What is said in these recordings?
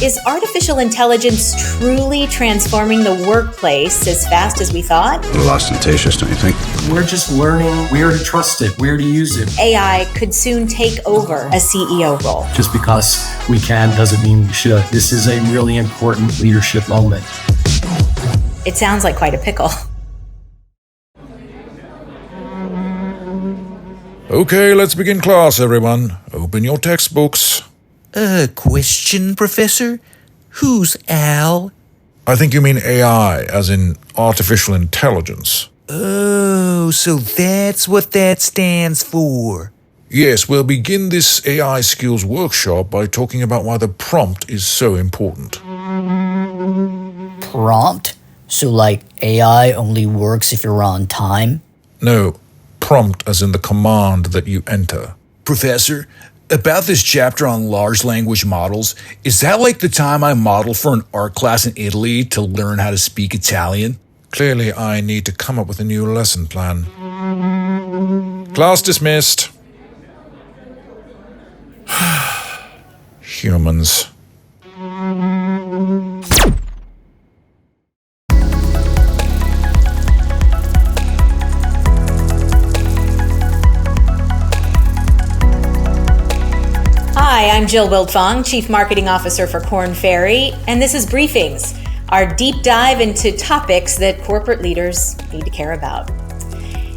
Is artificial intelligence truly transforming the workplace as fast as we thought? A little ostentatious, don't you think? We're just learning where to trust it, where to use it. AI could soon take over a CEO role. Just because we can doesn't mean we should. This is a really important leadership moment. It sounds like quite a pickle. Okay, let's begin class, everyone. Open your textbooks. Question, Professor? Who's Al? I think you mean AI, as in artificial intelligence. Oh, so that's what that stands for. Yes, we'll begin this AI skills workshop by talking about why the prompt is so important. Prompt? So like AI only works if you're on time? No, prompt as in the command that you enter. Professor, about this chapter on large language models, is that like the time I modeled for an art class in Italy to learn how to speak Italian? Clearly, I need to come up with a new lesson plan. Class dismissed. Humans. Hi, I'm Jill Wildfong, Chief Marketing Officer for Korn Ferry, and this is Briefings, our deep dive into topics that corporate leaders need to care about.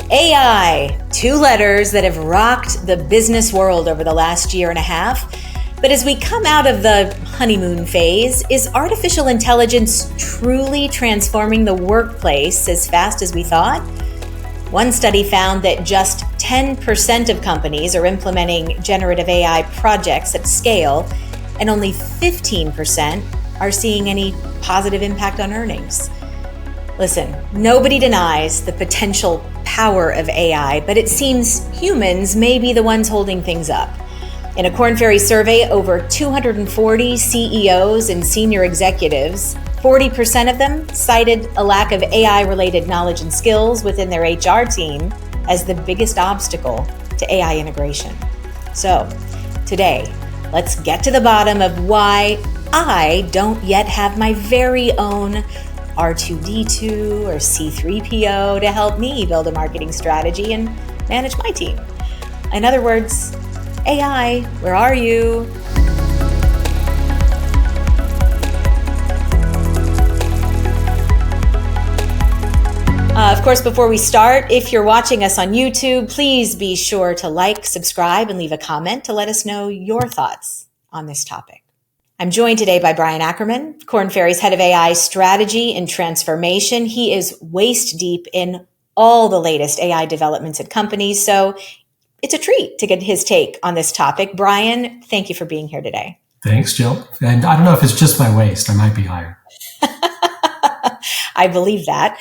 AI, two letters that have rocked the business world over the last year and a half. But as we come out of the honeymoon phase, is artificial intelligence truly transforming the workplace as fast as we thought? One study found that just 10% of companies are implementing generative AI projects at scale, and only 15% are seeing any positive impact on earnings. Listen, nobody denies the potential power of AI, but it seems humans may be the ones holding things up. In a Korn Ferry survey, over 240 CEOs and senior executives, 40% of them cited a lack of AI-related knowledge and skills within their HR team as the biggest obstacle to AI integration. So, today, let's get to the bottom of why I don't yet have my very own R2D2 or C3PO to help me build a marketing strategy and manage my team. In other words, AI, where are you? Of course, before we start, if you're watching us on YouTube, please be sure to like, subscribe, and leave a comment to let us know your thoughts on this topic. I'm joined today by Brian Ackerman, Korn Ferry's head of AI strategy and transformation. He is waist deep in all the latest AI developments at companies, so it's a treat to get his take on this topic. Brian, thank you for being here today. Thanks, Jill. And I don't know if it's just my waist. I might be higher. I believe that.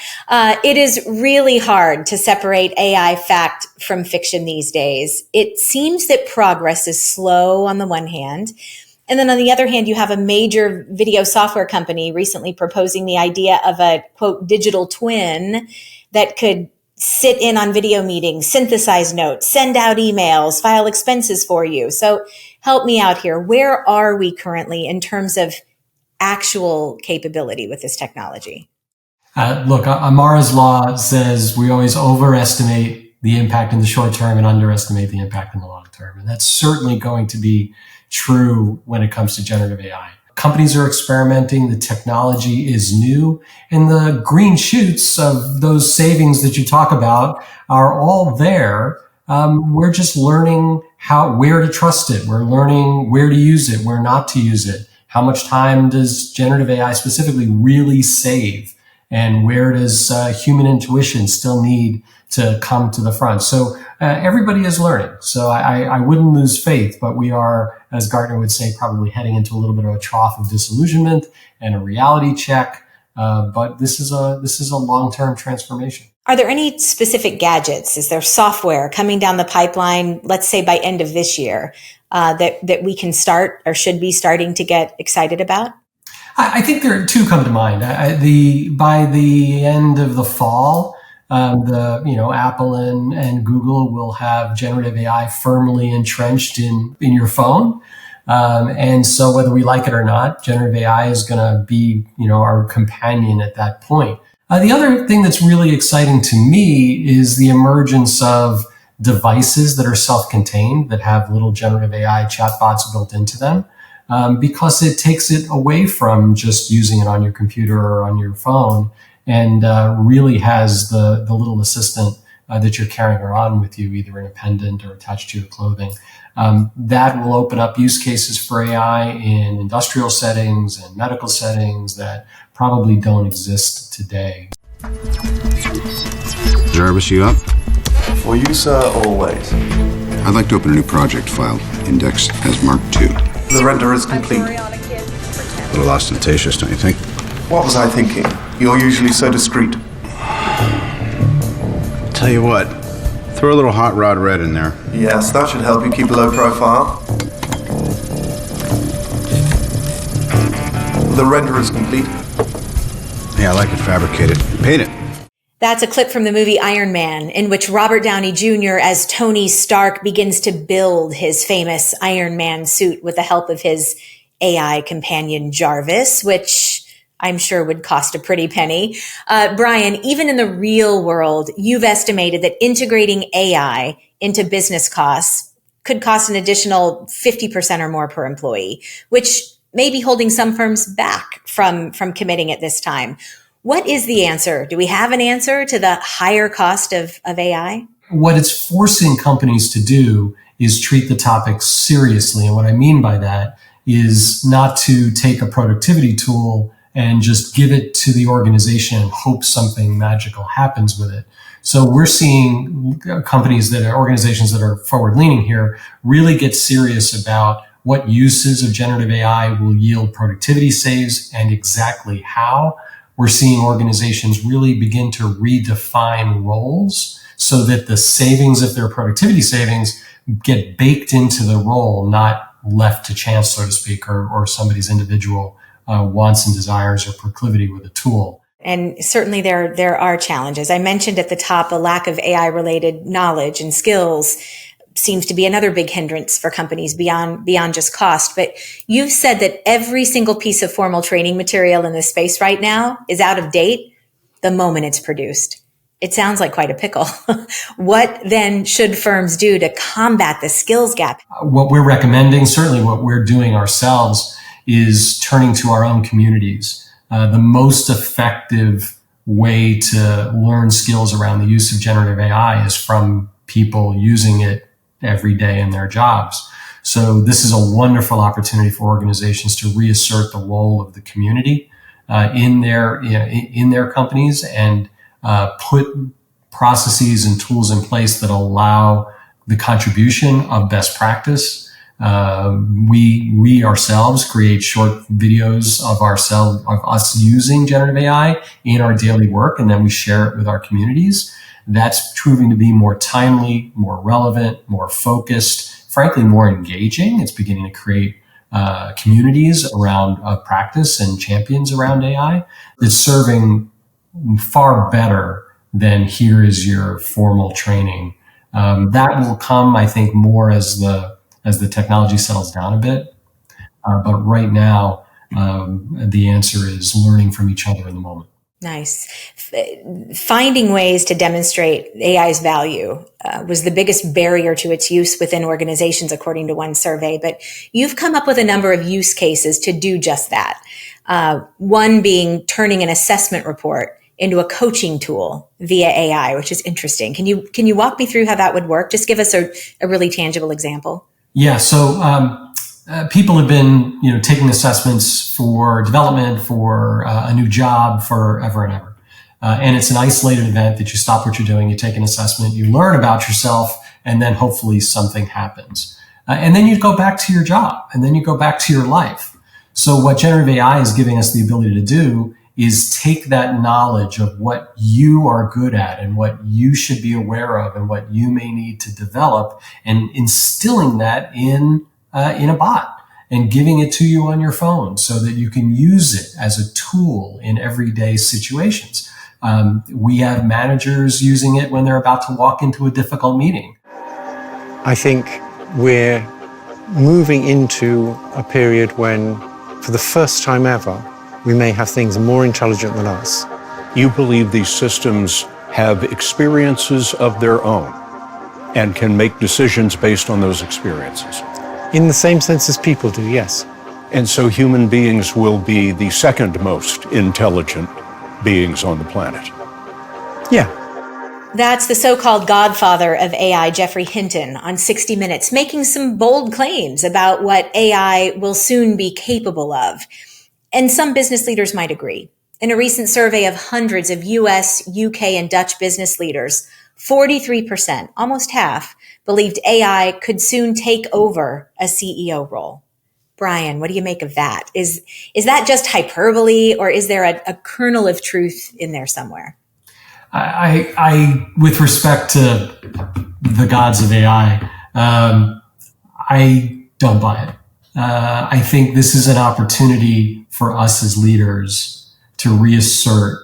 It is really hard to separate AI fact from fiction these days. It seems that progress is slow on the one hand. And then on the other hand, you have a major video software company recently proposing the idea of a, quote, digital twin that could sit in on video meetings, synthesize notes, send out emails, file expenses for you. So help me out here. Where are we currently in terms of actual capability with this technology? Look, Amara's law says we always overestimate the impact in the short term and underestimate the impact in the long term. And that's certainly going to be true when it comes to generative AI. Companies are experimenting, the technology is new, and the green shoots of those savings that you talk about are all there. We're just learning where to trust it. We're learning where to use it, where not to use it. How much time does generative AI specifically really save? And where does human intuition still need to come to the front? So everybody is learning. So I wouldn't lose faith, but we are, as Gartner would say, probably heading into a little bit of a trough of disillusionment and a reality check. But this is a long-term transformation. Are there any specific gadgets? Is there software coming down the pipeline, let's say by end of this year, that we can start or should be starting to get excited about? I think there are two come to mind. By the end of the fall, Apple and Google will have generative AI firmly entrenched in your phone. And so whether we like it or not, generative AI is going to be, our companion at that point. The other thing that's really exciting to me is the emergence of devices that are self-contained that have little generative AI chatbots built into them, because it takes it away from just using it on your computer or on your phone, and really has the little assistant that you're carrying around with you, either in a pendant or attached to your clothing. That will open up use cases for AI in industrial settings and medical settings that probably don't exist today. Jarvis, you up? For you, sir, always. I'd like to open a new project file, indexed as Mark II. The render is complete. A little ostentatious, don't you think? What was I thinking? You're usually so discreet. Tell you what, throw a little hot rod red in there. Yes, that should help you keep a low profile. The render is complete. Yeah, I like it fabricated. Paint it. That's a clip from the movie Iron Man, in which Robert Downey Jr. as Tony Stark begins to build his famous Iron Man suit with the help of his AI companion Jarvis, which I'm sure would cost a pretty penny. Brian, even in the real world, you've estimated that integrating AI into business costs could cost an additional 50% or more per employee, which may be holding some firms back from committing at this time. What is the answer? Do we have an answer to the higher cost of AI? What it's forcing companies to do is treat the topic seriously. And what I mean by that is not to take a productivity tool and just give it to the organization and hope something magical happens with it. So we're seeing organizations that are forward leaning here really get serious about what uses of generative AI will yield productivity saves and exactly how. We're seeing organizations really begin to redefine roles so that the savings, if they're productivity savings, get baked into the role, not left to chance, so to speak, or somebody's individual wants and desires or proclivity with a tool. And certainly there are challenges. I mentioned at the top, a lack of AI-related knowledge and skills seems to be another big hindrance for companies beyond just cost. But you've said that every single piece of formal training material in this space right now is out of date the moment it's produced. It sounds like quite a pickle. What then should firms do to combat the skills gap? What we're recommending, certainly what we're doing ourselves, is turning to our own communities. The most effective way to learn skills around the use of generative AI is from people using it every day in their jobs. So this is a wonderful opportunity for organizations to reassert the role of the community in their companies and put processes and tools in place that allow the contribution of best practice. We ourselves create short videos of us using generative AI in our daily work, and then we share it with our communities. That's proving to be more timely, more relevant, more focused, frankly, more engaging. It's beginning to create communities around practice and champions around AI. It's serving far better than here is your formal training. That will come, I think, more as the technology settles down a bit. But right now, the answer is learning from each other in the moment. Nice. Finding ways to demonstrate AI's value was the biggest barrier to its use within organizations, according to one survey. But you've come up with a number of use cases to do just that. One being turning an assessment report into a coaching tool via AI, which is interesting. Can you walk me through how that would work? Just give us a really tangible example. Yeah. So people have been, taking assessments for development, for a new job, forever and ever. And it's an isolated event that you stop what you're doing, you take an assessment, you learn about yourself, and then hopefully something happens. And then you go back to your job, and then you go back to your life. So what generative AI is giving us the ability to do is take that knowledge of what you are good at and what you should be aware of and what you may need to develop, and instilling that in a bot and giving it to you on your phone so that you can use it as a tool in everyday situations. We have managers using it when they're about to walk into a difficult meeting. I think we're moving into a period when, for the first time ever, we may have things more intelligent than us. You believe these systems have experiences of their own and can make decisions based on those experiences? In the same sense as people do, yes. And so human beings will be the second most intelligent beings on the planet? Yeah. That's the so-called godfather of AI, Geoffrey Hinton, on 60 Minutes, making some bold claims about what AI will soon be capable of. And some business leaders might agree. In a recent survey of hundreds of US, UK, and Dutch business leaders, 43%, almost half, believed AI could soon take over a CEO role. Brian, what do you make of that? Is that just hyperbole, or is there a kernel of truth in there somewhere? I with respect to the gods of AI, I don't buy it. I think this is an opportunity for us as leaders to reassert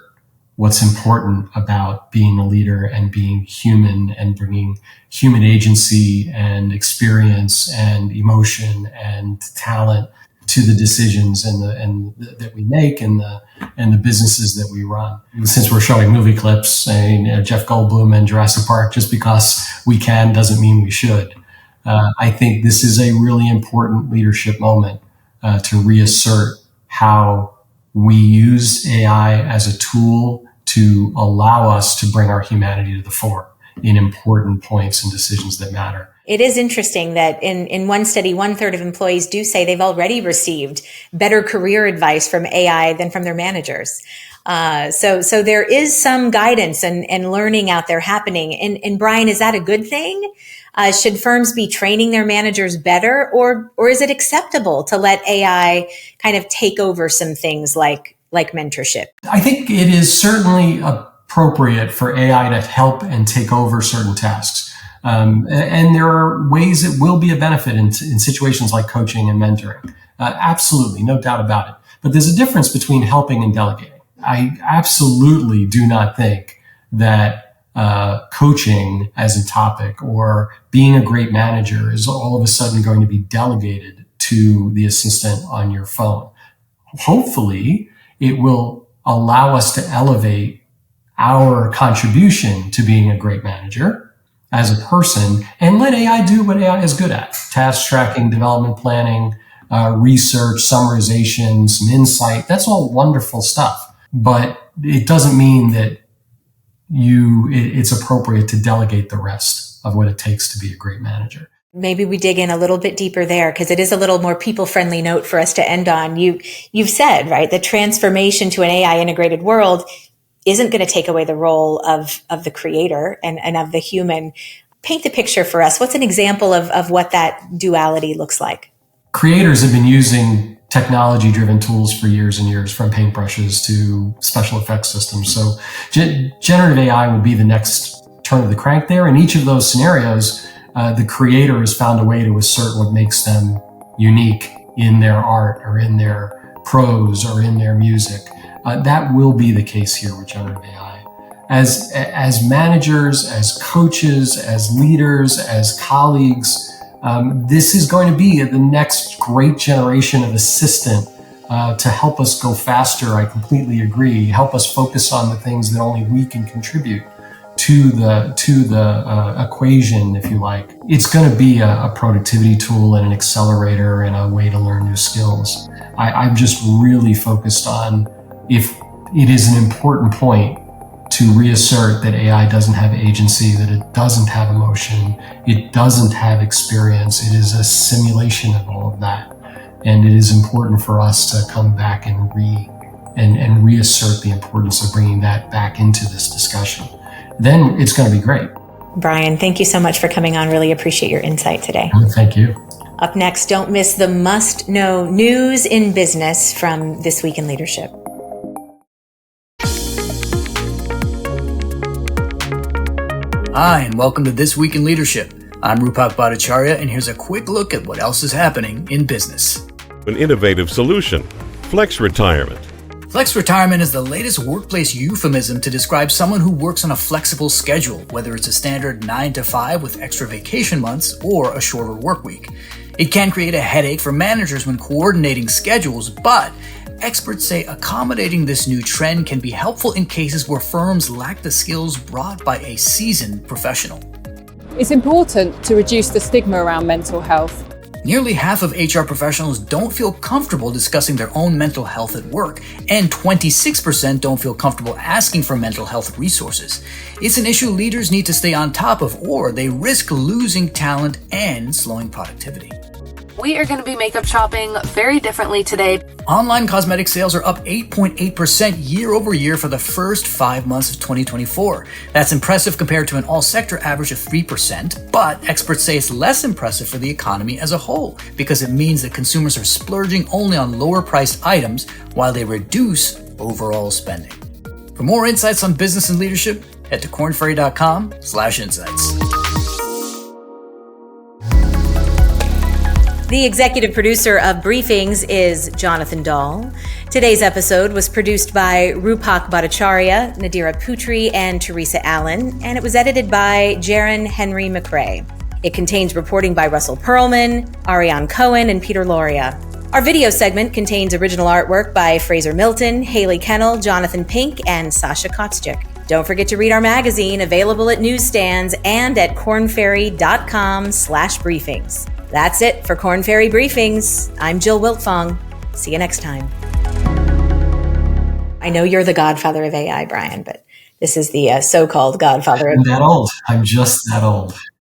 what's important about being a leader and being human and bringing human agency and experience and emotion and talent to the decisions that we make and the businesses that we run. Since we're showing movie clips, Jeff Goldblum and Jurassic Park, just because we can doesn't mean we should. I think this is a really important leadership moment to reassert how we use AI as a tool to allow us to bring our humanity to the fore in important points and decisions that matter. It is interesting that in one study, 1/3 of employees do say they've already received better career advice from AI than from their managers. So there is some guidance and learning out there happening. And Brian, is that a good thing? Should firms be training their managers better, or is it acceptable to let AI kind of take over some things like mentorship? I think it is certainly appropriate for AI to help and take over certain tasks. And there are ways it will be a benefit in situations like coaching and mentoring. Absolutely, no doubt about it. But there's a difference between helping and delegating. I absolutely do not think that coaching as a topic or being a great manager is all of a sudden going to be delegated to the assistant on your phone. Hopefully, it will allow us to elevate our contribution to being a great manager as a person and let AI do what AI is good at: task tracking, development planning, research, summarization, some insight. That's all wonderful stuff. But it doesn't mean that it's appropriate to delegate the rest of what it takes to be a great manager. Maybe we dig in a little bit deeper there, because it is a little more people-friendly note for us to end on. You've said, right, the transformation to an AI integrated world isn't going to take away the role of the creator and of the human. Paint the picture for us. What's an example of what that duality looks like? Creators have been using technology-driven tools for years and years, from paintbrushes to special effects systems. So generative AI would be the next turn of the crank there. In each of those scenarios, the creator has found a way to assert what makes them unique in their art or in their prose or in their music. That will be the case here with generative AI. As managers, as coaches, as leaders, as colleagues, this is going to be the next great generation of assistant to help us go faster. I completely agree. Help us focus on the things that only we can contribute to the equation, if you like. It's going to be a productivity tool and an accelerator and a way to learn new skills. I'm just really focused on, if it is an important point to reassert that AI doesn't have agency, that it doesn't have emotion, it doesn't have experience. It is a simulation of all of that. And it is important for us to come back and reassert the importance of bringing that back into this discussion. Then it's going to be great. Brian, thank you so much for coming on. Really appreciate your insight today. Thank you. Up next, don't miss the must-know news in business from This Week in Leadership. Hi, and welcome to This Week in Leadership. I'm Rupak Bhattacharya, and here's a quick look at what else is happening in business. An innovative solution, Flex Retirement. Flex Retirement is the latest workplace euphemism to describe someone who works on a flexible schedule, whether it's a standard 9 to 5 with extra vacation months or a shorter work week. It can create a headache for managers when coordinating schedules, but experts say accommodating this new trend can be helpful in cases where firms lack the skills brought by a seasoned professional. It's important to reduce the stigma around mental health. Nearly half of HR professionals don't feel comfortable discussing their own mental health at work, and 26% don't feel comfortable asking for mental health resources. It's an issue leaders need to stay on top of, or they risk losing talent and slowing productivity. We are going to be makeup shopping very differently today. Online cosmetic sales are up 8.8% year over year for the first 5 months of 2024. That's impressive compared to an all-sector average of 3%, but experts say it's less impressive for the economy as a whole because it means that consumers are splurging only on lower-priced items while they reduce overall spending. For more insights on business and leadership, head to kornferry.com/insights. The executive producer of Briefings is Jonathan Dahl. Today's episode was produced by Rupak Bhattacharya, Nadira Putri, and Teresa Allen, and it was edited by Jaron Henry McRae. It contains reporting by Russell Perlman, Ariane Cohen, and Peter Loria. Our video segment contains original artwork by Fraser Milton, Haley Kennel, Jonathan Pink, and Sasha Kotschik. Don't forget to read our magazine, available at newsstands and at kornferry.com/briefings. That's it for Korn Ferry Briefings. I'm Jill Wiltfong. See you next time. I know you're the godfather of AI, Brian, but this is the so-called godfather of... I'm that old. I'm just that old.